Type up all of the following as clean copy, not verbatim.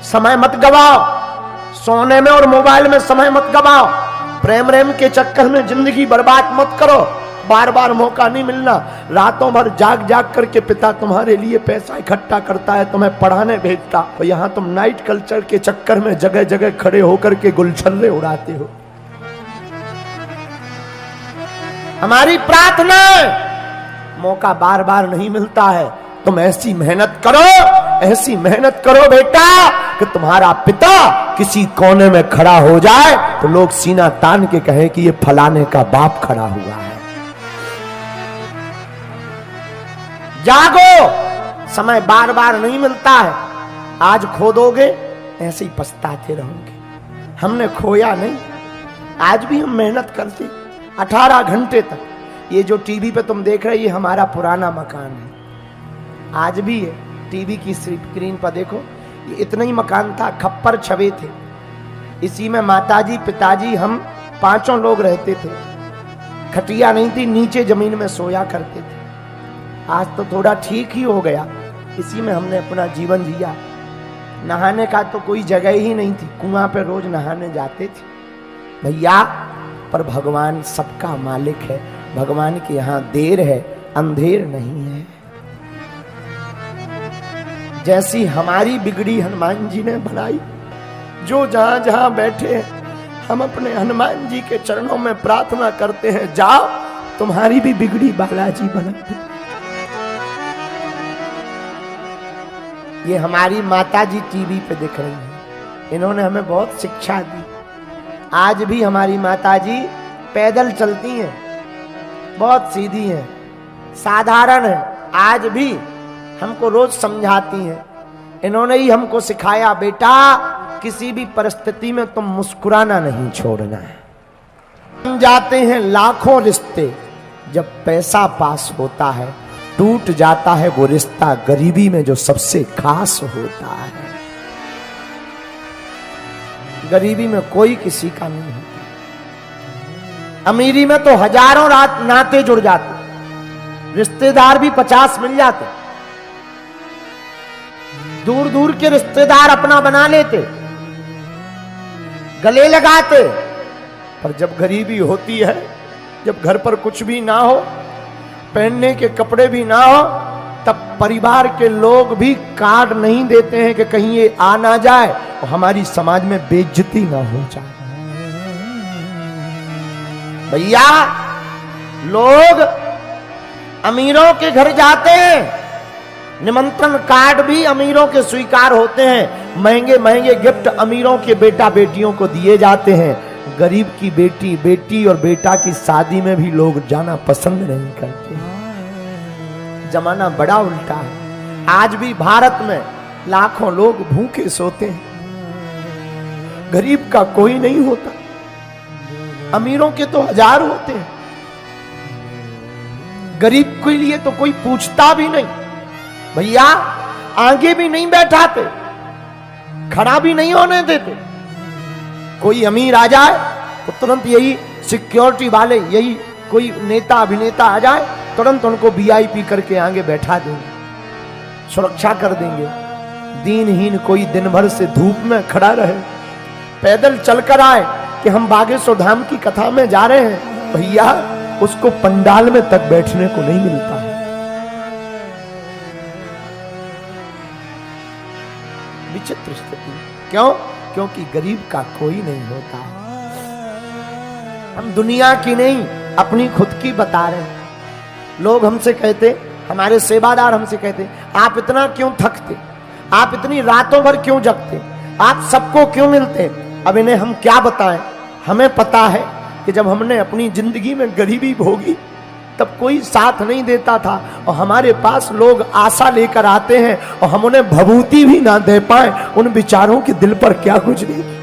समय मत गवाओ, सोने में और मोबाइल में समय मत गवाओ, प्रेम रेम के चक्कर में जिंदगी बर्बाद मत करो। बार बार मौका नहीं मिलना। रातों भर जाग जाग करके पिता तुम्हारे लिए पैसा इकट्ठा करता है, तुम्हें पढ़ाने भेजता, और यहां तुम नाइट कल्चर के चक्कर में जगह जगह खड़े होकर के गुलछल्ले उड़ाते हो। हमारी प्रार्थना है, मौका बार बार नहीं मिलता है, तुम ऐसी मेहनत करो बेटा कि तुम्हारा पिता किसी कोने में खड़ा हो जाए तो लोग सीना तान के कहें कि ये फलाने का बाप खड़ा हुआ है। जागो, समय बार बार नहीं मिलता है। आज खो दोगे ऐसे ही पछताते रहोगे। हमने खोया नहीं, आज भी हम मेहनत करते 18 घंटे तक। ये जो टीवी पे तुम देख रहे हो, ये हमारा पुराना मकान है, आज भी है। टीवी की स्क्रीन पर देखो, ये इतना ही मकान था, खप्पर छवे थे, इसी में माताजी पिताजी हम 5 लोग रहते थे। खटिया नहीं थी, नीचे जमीन में सोया करते थे। आज तो थोड़ा ठीक ही हो गया, इसी में हमने अपना जीवन जिया। नहाने का तो कोई जगह ही नहीं थी, कुआं पे रोज नहाने जाते थे भैया। पर भगवान सबका मालिक है, भगवान के यहाँ देर है, अंधेर नहीं है। जैसी हमारी बिगड़ी हनुमान जी ने बनाई, जो जहां जहां बैठे हैं, हम अपने हनुमान जी के चरणों में प्रार्थना करते हैं, जाओ तुम्हारी भी बिगड़ी बालाजी बना दे। ये हमारी माता जी टीवी पे दिख रही हैं, इन्होंने हमें बहुत शिक्षा दी। आज भी हमारी माता जी पैदल चलती हैं, बहुत सीधी हैं, साधारण है, आज भी हमको रोज समझाती हैं। इन्होंने ही हमको सिखाया, बेटा किसी भी परिस्थिति में तुम मुस्कुराना नहीं छोड़ना है। जाते हैं लाखों रिश्ते, जब पैसा पास होता है टूट जाता है वो रिश्ता गरीबी में जो सबसे खास होता है। गरीबी में कोई किसी का नहीं होता। अमीरी में तो हजारों रात नाते जुड़ जाते, रिश्तेदार भी 50 मिल जाते, दूर दूर के रिश्तेदार अपना बना लेते, गले लगाते। पर जब गरीबी होती है, जब घर पर कुछ भी ना हो, पहनने के कपड़े भी ना हो, तब परिवार के लोग भी कार्ड नहीं देते हैं कि कहीं ये आ ना जाए और हमारी समाज में बेइज्जती ना हो जाए। भैया लोग अमीरों के घर जाते हैं, निमंत्रण कार्ड भी अमीरों के स्वीकार होते हैं, महंगे महंगे गिफ्ट अमीरों के बेटा बेटियों को दिए जाते हैं। गरीब की बेटी और बेटा की शादी में भी लोग जाना पसंद नहीं करते। जमाना बड़ा उल्टा है। आज भी भारत में लाखों लोग भूखे सोते हैं, गरीब का कोई नहीं होता, अमीरों के तो 1000 होते हैं, गरीब के लिए तो कोई पूछता भी नहीं। भैया आगे भी नहीं बैठाते, खड़ा भी नहीं होने देते। कोई अमीर आ जाए तो तुरंत यही सिक्योरिटी वाले, यही कोई नेता अभिनेता आ जाए, तुरंत उनको वीआईपी करके आगे बैठा देंगे, सुरक्षा कर देंगे। दीनहीन कोई दिन भर से धूप में खड़ा रहे, पैदल चलकर आए कि हम बागेश्वर धाम की कथा में जा रहे हैं, भैया उसको पंडाल में तक बैठने को नहीं मिलता है। विचित्र स्थिति। क्यों? क्योंकि गरीब का कोई नहीं होता। हम दुनिया की नहीं अपनी खुद की बता रहे हैं। लोग हमसे कहते, हमारे सेवादार हमसे कहते, आप इतना क्यों थकते, आप इतनी रातों भर क्यों जगते, आप सबको क्यों मिलते। अब इन्हें हम क्या बताएं। हमें पता है कि जब हमने अपनी जिंदगी में गरीबी भोगी तब कोई साथ नहीं देता था, और हमारे पास लोग आशा लेकर आते हैं और हम उन्हें भभूति भी ना दे पाए, उन बेचारों के दिल पर क्या गुजरेगी।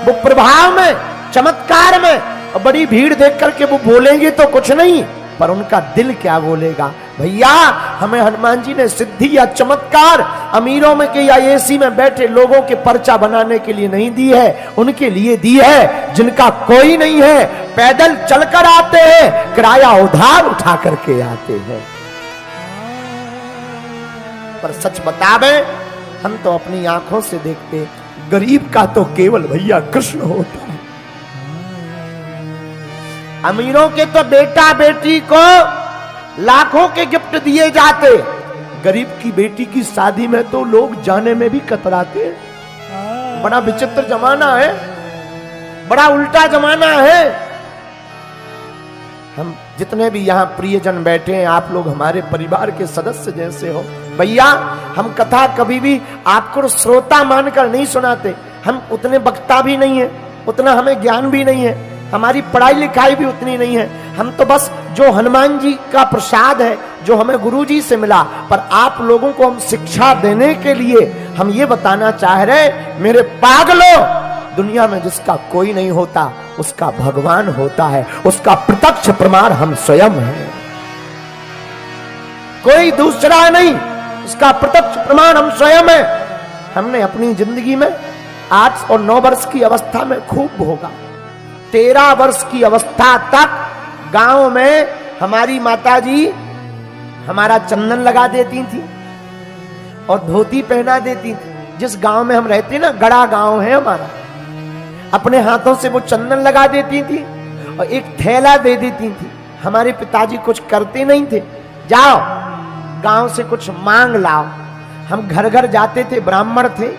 वो प्रभाव में, चमत्कार में, और बड़ी भीड़ देख करके वो बोलेंगे तो कुछ नहीं, पर उनका दिल क्या बोलेगा। भैया हमें हनुमान जी ने सिद्धि या चमत्कार अमीरों में के या एसी में बैठे लोगों के पर्चा बनाने के लिए नहीं दी है, उनके लिए दी है जिनका कोई नहीं है, पैदल चलकर आते हैं, किराया उधार उठा करके आते हैं। पर सच बतावे, हम तो अपनी आंखों से देखते, गरीब का तो केवल भैया कृष्ण होता है। अमीरों के तो बेटा बेटी को लाखों के गिफ्ट दिए जाते, गरीब की बेटी की शादी में तो लोग जाने में भी कतराते। बड़ा विचित्र जमाना है, बड़ा उल्टा जमाना है। हम जितने भी यहाँ प्रियजन बैठे हैं, आप लोग हमारे परिवार के सदस्य जैसे हो भैया। हम कथा कभी भी आपको श्रोता मानकर नहीं सुनाते, हम उतने वक्ता भी नहीं है, उतना हमें ज्ञान भी नहीं है, हमारी पढ़ाई लिखाई भी उतनी नहीं है। हम तो बस जो हनुमान जी का प्रसाद है, जो हमें गुरु जी से मिला, पर आप लोगों को हम शिक्षा देने के लिए हम ये बताना चाह रहे, मेरे पागलों, दुनिया में जिसका कोई नहीं होता उसका भगवान होता है, उसका प्रत्यक्ष प्रमाण हम स्वयं हैं, कोई दूसरा नहीं, उसका प्रत्यक्ष प्रमाण हम स्वयं हैं। हमने अपनी जिंदगी में 8 और 9 वर्ष की अवस्था में खूब भोगा। 13 वर्ष की अवस्था तक गांव में हमारी माताजी हमारा चंदन लगा देती थी और धोती पहना देती थी। जिस गांव में हम रहते ना, गड़ा गांव है हमारा, अपने हाथों से वो चंदन लगा देती थी और एक थैला दे देती थी। हमारे पिताजी कुछ करते नहीं थे, जाओ गांव से कुछ मांग लाओ। हम घर घर जाते थे, ब्राह्मण थे,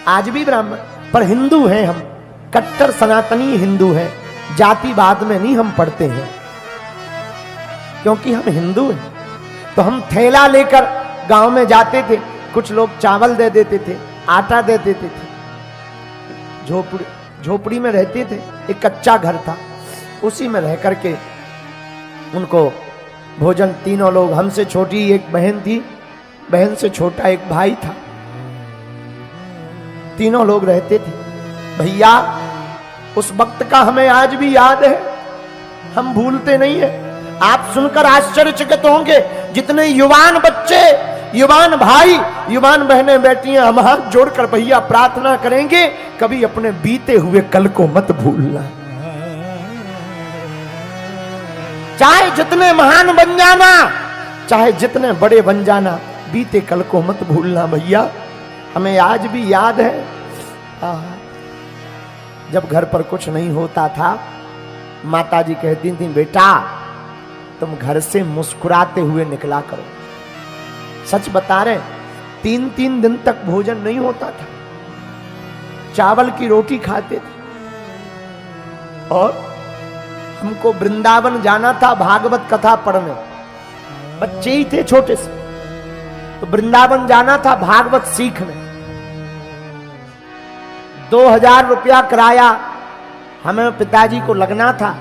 आज भी ब्राह्मण, पर हिंदू हैं हम, कट्टर सनातनी हिंदू हैं, जातिवाद में नहीं हम पढ़ते हैं, क्योंकि हम हिंदू हैं। तो हम थैला लेकर गांव में जाते थे, कुछ लोग चावल दे देते थे, आटा दे देते थे। झोपड़ी में रहते थे, एक कच्चा घर था, उसी में रह करके उनको भोजन, तीनों लोग, हमसे छोटी एक बहन थी, बहन से छोटा एक भाई था, तीनों लोग रहते थे। भैया उस वक्त का हमें आज भी याद है, हम भूलते नहीं है। आप सुनकर आश्चर्यचकित होंगे, जितने युवान बच्चे, युवान भाई, युवान बहनें बैठी हैं, हम हाथ जोड़कर भैया प्रार्थना करेंगे, कभी अपने बीते हुए कल को मत भूलना। चाहे जितने महान बन जाना, चाहे जितने बड़े बन जाना, बीते कल को मत भूलना भैया। हमें आज भी याद है, जब घर पर कुछ नहीं होता था, माताजी कहती थी, बेटा तुम घर से मुस्कुराते हुए निकला करो। सच बता रहे, 3-3 दिन तक भोजन नहीं होता था, चावल की रोटी खाते थे। और हमको वृंदावन जाना था भागवत कथा पढ़ने, बच्चे ही थे छोटे से, तो वृंदावन जाना था भागवत सीखने। 2000 रुपया किराया हमें पिताजी को लगना था।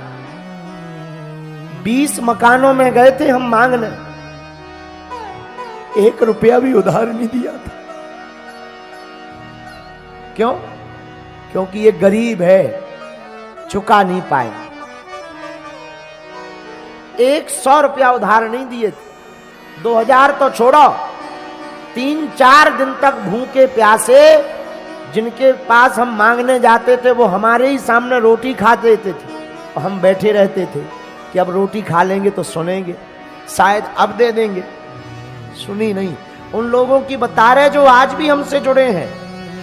20 मकानों में गए थे हम मांगने, 1 रुपया भी उधार नहीं दिया था। क्यों? क्योंकि ये गरीब है, चुका नहीं पाए। 100 रुपया उधार नहीं दिए थे। 2000 तो छोड़ो, 3-4 दिन तक भूखे प्यासे जिनके पास हम मांगने जाते थे, वो हमारे ही सामने रोटी खा देते थे और हम बैठे रहते थे कि अब रोटी खा लेंगे तो सुनेंगे, शायद अब दे देंगे। सुनी नहीं। उन लोगों की बता रहे जो आज भी हमसे जुड़े हैं,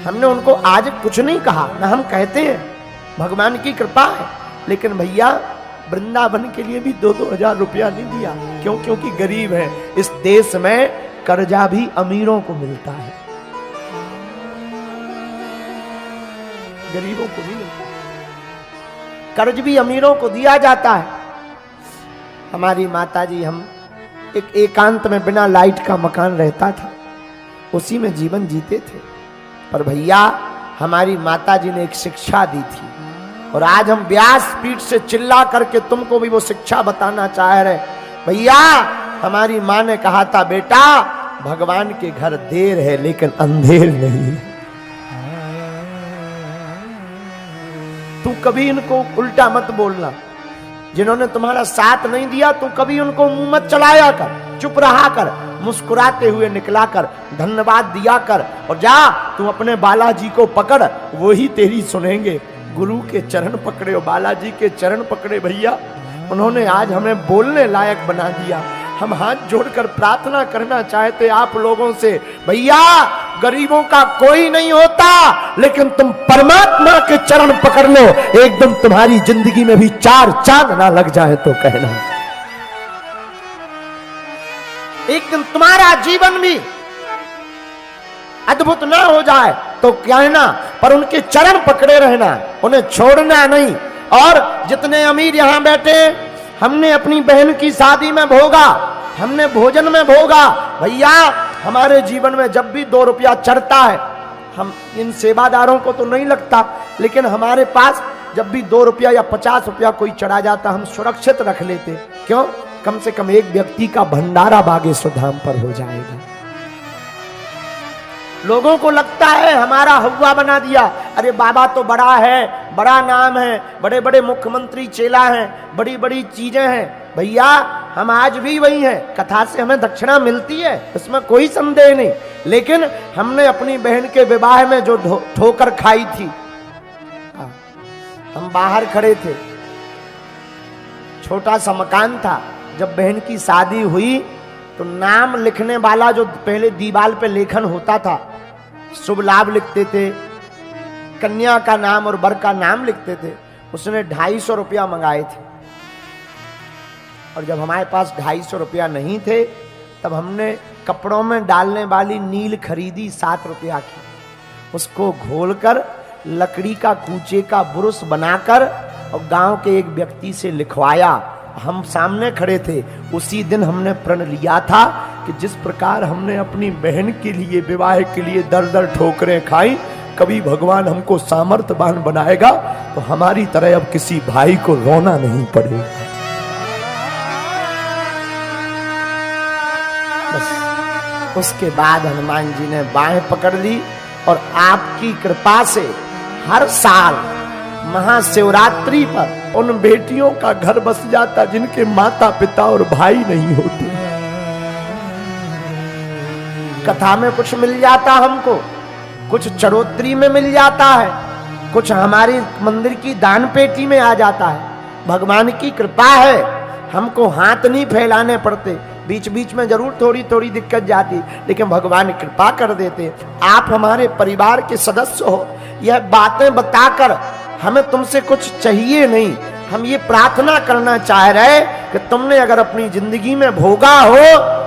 हमने उनको आज कुछ नहीं कहा, ना हम कहते हैं, भगवान की कृपा है। लेकिन भैया वृंदावन के लिए भी 2-2 हजार रुपया नहीं दिया। क्यों? क्योंकि गरीब है। इस देश में कर्जा भी अमीरों को मिलता है, गरीबों को नहीं मिलता। कर्ज भी अमीरों को दिया जाता है। हमारी माताजी, हम एक एकांत में बिना लाइट का मकान रहता था, उसी में जीवन जीते थे। पर भैया हमारी माताजी ने एक शिक्षा दी थी, और आज हम व्यास पीठ से चिल्ला करके तुमको भी वो शिक्षा बताना चाह रहे। भैया हमारी माँ ने कहा था, बेटा भगवान के घर देर है लेकिन अंधेर नहीं। तू कभी इनको उल्टा मत बोलना। जिन्होंने तुम्हारा साथ नहीं दिया, तू कभी उनको मुंह मत चलाया कर, चुप रहा कर, मुस्कुराते हुए निकला कर, धन्यवाद दिया कर, और जा तू अपने बालाजी को पकड़, वो ही तेरी सुनेंगे। गुरु के चरण पकड़े और बालाजी के चरण पकड़े भैया, उन्होंने आज हमें बोलने लायक बना दिया। हम हाथ जोड़कर प्रार्थना करना चाहते आप लोगों से, भैया गरीबों का कोई नहीं होता, लेकिन तुम परमात्मा के चरण पकड़ लो, एकदम तुम्हारी जिंदगी में भी 4 चांद ना लग जाए तो कहना, एक दिन तुम्हारा जीवन भी अद्भुत ना हो जाए तो कहना, पर उनके चरण पकड़े रहना, उन्हें छोड़ना नहीं। और जितने अमीर यहां बैठे, हमने अपनी बहन की शादी में भोगा, हमने भोजन में भोगा, भैया हमारे जीवन में जब भी 2 रुपया चढ़ता है, हम इन सेवादारों को तो नहीं लगता, लेकिन हमारे पास जब भी 2 रुपया या 50 रुपया कोई चढ़ा जाता, हम सुरक्षित रख लेते। क्यों? कम से कम एक व्यक्ति का भंडारा बागेश्वर धाम पर हो जाएगा। लोगों को लगता है हमारा हवा बना दिया, अरे बाबा तो बड़ा है, बड़ा नाम है, बड़े बड़े मुख्यमंत्री चेला हैं, बड़ी बड़ी चीजें हैं। भैया हम आज भी वही हैं, कथा से हमें दक्षिणा मिलती है, इसमें कोई संदेह नहीं, लेकिन हमने अपनी बहन के विवाह में जो ठोकर खाई थी, हम बाहर खड़े थे, छोटा सा मकान था, जब बहन की शादी हुई तो नाम लिखने वाला जो पहले दीवार पे लेखन होता था, शुभ लाभ लिखते थे, कन्या का नाम और वर का नाम लिखते थे, उसने 250 रुपया मंगाए थे। और जब हमारे पास 250 रुपया नहीं थे, तब हमने कपड़ों में डालने वाली नील खरीदी 7 रुपया की, उसको घोलकर लकड़ी का कूचे का बुरुश बनाकर और गांव के एक व्यक्ति से लिखवाया। हम सामने खड़े थे, उसी दिन हमने प्रण लिया था कि जिस प्रकार हमने अपनी बहन के लिए, विवाह के लिए दर दर ठोकरें खाई, कभी भगवान हमको सामर्थ्यवान बनाएगा तो हमारी तरह अब किसी भाई को रोना नहीं पड़ेगा। बस उसके बाद हनुमान जी ने बाहें पकड़ ली और आपकी कृपा से हर साल महाशिवरात्रि पर उन बेटियों का घर बस जाता जिनके माता पिता और भाई नहीं होते। कथा में कुछ मिल जाता हमको, कुछ चरोत्री में मिल जाता है, कुछ हमारी मंदिर की दान पेटी में आ जाता है। भगवान की कृपा है, हमको हाथ नहीं फैलाने पड़ते, बीच बीच में जरूर थोड़ी थोड़ी दिक्कत जाती, लेकिन भगवान कृपा कर देते। आप हमारे परिवार के सदस्य हो, यह बातें बताकर हमें तुमसे कुछ चाहिए नहीं, हम ये प्रार्थना करना चाह रहे कि तुमने अगर अपनी जिंदगी में भोगा हो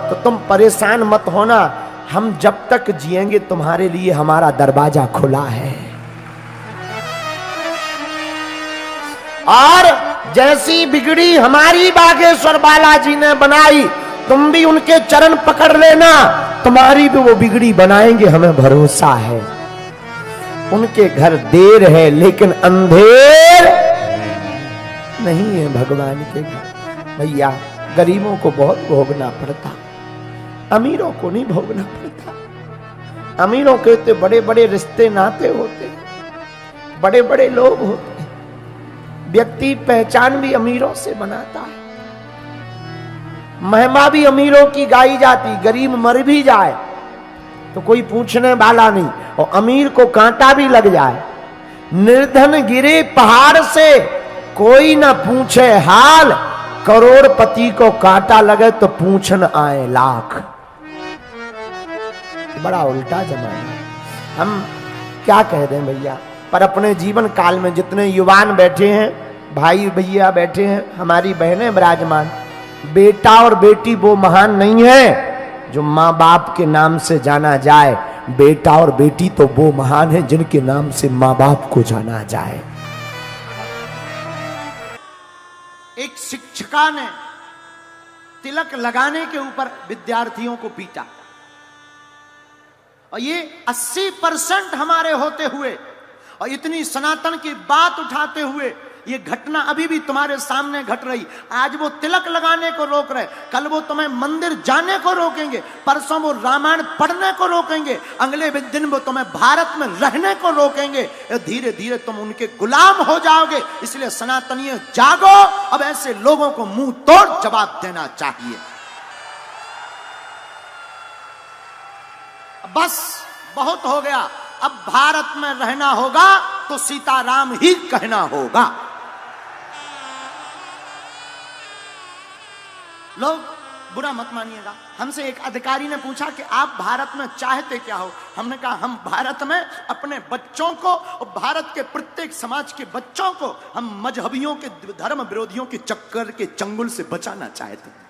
तो तुम परेशान मत होना, हम जब तक जिएंगे तुम्हारे लिए हमारा दरवाजा खुला है। और जैसी बिगड़ी हमारी बागेश्वर बालाजी ने बनाई, तुम भी उनके चरण पकड़ लेना, तुम्हारी भी वो बिगड़ी बनाएंगे, हमें भरोसा है। उनके घर देर है लेकिन अंधेर नहीं है भगवान के घर। भैया गरीबों को बहुत भोगना पड़ता, अमीरों को नहीं भोगना पड़ता। अमीरों के तो बड़े बड़े रिश्ते नाते होते, बड़े बड़े लोग होते, व्यक्ति पहचान भी अमीरों से बनाता है, महिमा भी अमीरों की गाई जाती, गरीब मर भी जाए तो कोई पूछने वाला नहीं, और अमीर को कांटा भी लग जाए, निर्धन गिरे पहाड़ से कोई ना पूछे हाल, करोड़पति को कांटा लगे तो पूछन आए लाख। बड़ा उल्टा जमाना, हम क्या कह दें भैया। पर अपने जीवन काल में जितने युवान बैठे हैं, भाई भैया बैठे हैं, हमारी बहनें विराजमान, बेटा और बेटी वो महान नहीं है जो माँ बाप के नाम से जाना जाए, बेटा और बेटी तो वो महान है जिनके नाम से माँ बाप को जाना जाए। एक शिक्षिका ने तिलक लगाने के ऊपर विद्यार्थियों को पीटा, और ये 80% हमारे होते हुए और इतनी सनातन की बात उठाते हुए ये घटना अभी भी तुम्हारे सामने घट रही। आज वो तिलक लगाने को रोक रहे, कल वो तुम्हें मंदिर जाने को रोकेंगे, परसों वो रामायण पढ़ने को रोकेंगे, अगले दिन वो तुम्हें भारत में रहने को रोकेंगे। धीरे धीरे तुम उनके गुलाम हो जाओगे। इसलिए सनातनीय जागो, अब ऐसे लोगों को मुंह तोड़ जवाब देना चाहिए। बस बहुत हो गया, अब भारत में रहना होगा तो सीताराम ही कहना होगा। लोग बुरा मत मानिएगा। हमसे एक अधिकारी ने पूछा कि आप भारत में चाहते क्या हो? हमने कहा हम भारत में अपने बच्चों को और भारत के प्रत्येक समाज के बच्चों को हम मजहबियों के, धर्म विरोधियों के चक्कर के चंगुल से बचाना चाहते हैं।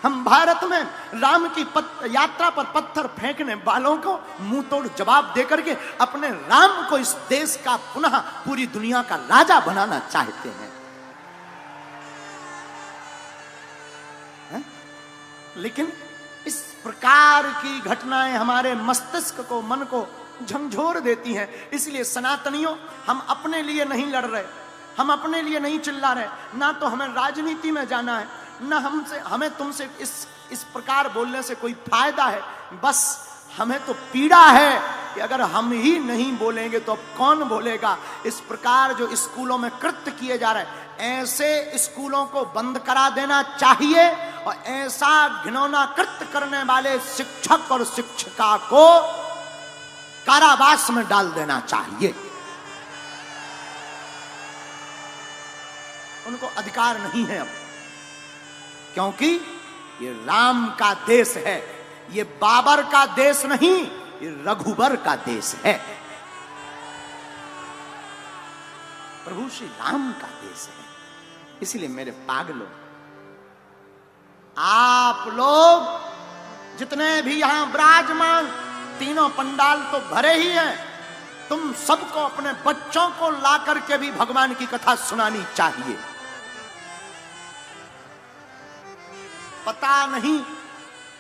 हम भारत में राम की यात्रा पर पत्थर फेंकने वालों को मुंह तोड़ जवाब देकर के अपने राम को इस देश का पुनः पूरी दुनिया का राजा बनाना चाहते हैं। लेकिन इस प्रकार की घटनाएं हमारे मस्तिष्क को, मन को झंझोर देती हैं। इसलिए सनातनियों, हम अपने लिए नहीं लड़ रहे, हम अपने लिए नहीं चिल्ला रहे, ना तो हमें राजनीति में जाना है, ना हमें तुमसे इस प्रकार बोलने से कोई फायदा है। बस हमें तो पीड़ा है कि अगर हम ही नहीं बोलेंगे तो अब कौन बोलेगा। इस प्रकार जो स्कूलों में कृत्य किए जा रहे हैं, ऐसे स्कूलों को बंद करा देना चाहिए और ऐसा घिनौना कृत्य करने वाले शिक्षक और शिक्षिका को कारावास में डाल देना चाहिए। उनको अधिकार नहीं है अब, क्योंकि ये राम का देश है, ये बाबर का देश नहीं, ये रघुबर का देश है, प्रभु श्री राम का देश है। इसलिए मेरे पागलों, आप लोग जितने भी यहां विराजमान, तीनों पंडाल तो भरे ही हैं, तुम सबको अपने बच्चों को ला करके भी भगवान की कथा सुनानी चाहिए। पता नहीं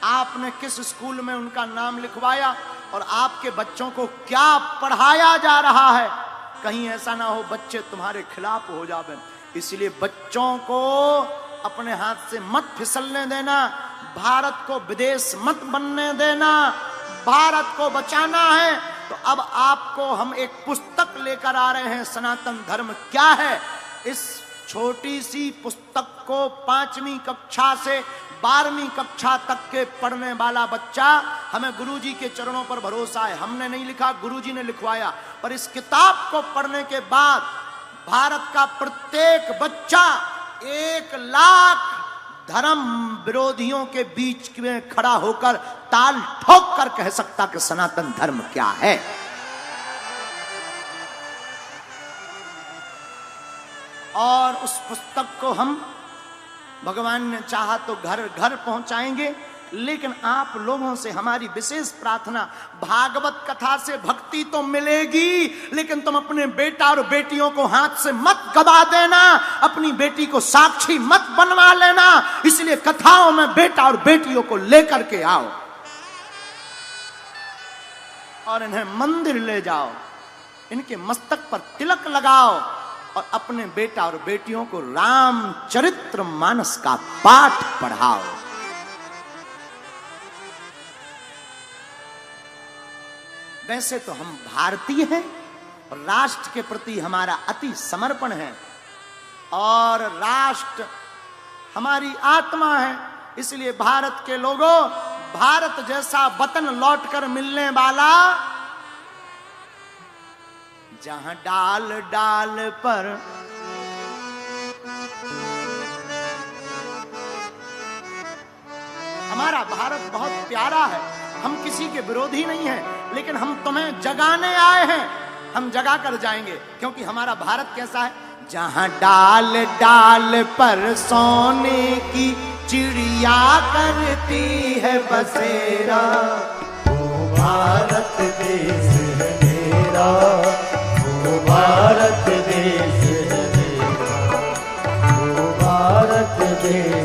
आपने किस स्कूल में उनका नाम लिखवाया और आपके बच्चों को क्या पढ़ाया जा रहा है। कहीं ऐसा ना हो बच्चे तुम्हारे खिलाफ हो जावे। इसलिए बच्चों को अपने हाथ से मत फिसलने देना, भारत को विदेश मत बनने देना। भारत को बचाना है तो अब आपको हम एक पुस्तक लेकर आ रहे हैं, सनातन धर्म क्या है। इस छोटी सी पुस्तक को 5वीं कक्षा से 12वीं कक्षा तक के पढ़ने वाला बच्चा, हमें गुरुजी के चरणों पर भरोसा है, हमने नहीं लिखा, गुरुजी ने लिखवाया। पर इस किताब को पढ़ने के बाद भारत का प्रत्येक बच्चा 1 लाख धर्म विरोधियों के बीच में खड़ा होकर ताल ठोक कर कह सकता कि सनातन धर्म क्या है। और उस पुस्तक को हम, भगवान ने चाहा तो घर घर पहुंचाएंगे। लेकिन आप लोगों से हमारी विशेष प्रार्थना, भागवत कथा से भक्ति तो मिलेगी, लेकिन तुम अपने बेटा और बेटियों को हाथ से मत गवा देना, अपनी बेटी को साक्षी मत बनवा लेना। इसलिए कथाओं में बेटा और बेटियों को लेकर के आओ और इन्हें मंदिर ले जाओ, इनके मस्तक पर तिलक लगाओ और अपने बेटा और बेटियों को रामचरित्र मानस का पाठ पढ़ाओ। वैसे तो हम भारतीय हैं और राष्ट्र के प्रति हमारा अति समर्पण है और राष्ट्र हमारी आत्मा है। इसलिए भारत के लोगों, भारत जैसा वतन लौटकर मिलने वाला, जहां डाल डाल पर हमारा भारत बहुत प्यारा है। हम किसी के विरोधी नहीं हैं, लेकिन हम तुम्हें जगाने आए हैं, हम जगा कर जाएंगे। क्योंकि हमारा भारत कैसा है, जहां डाल डाल पर सोने की चिड़िया करती है बसेरा, वो भारत देश है मेरा, वो भारत देश है मेरा, वो भारत देश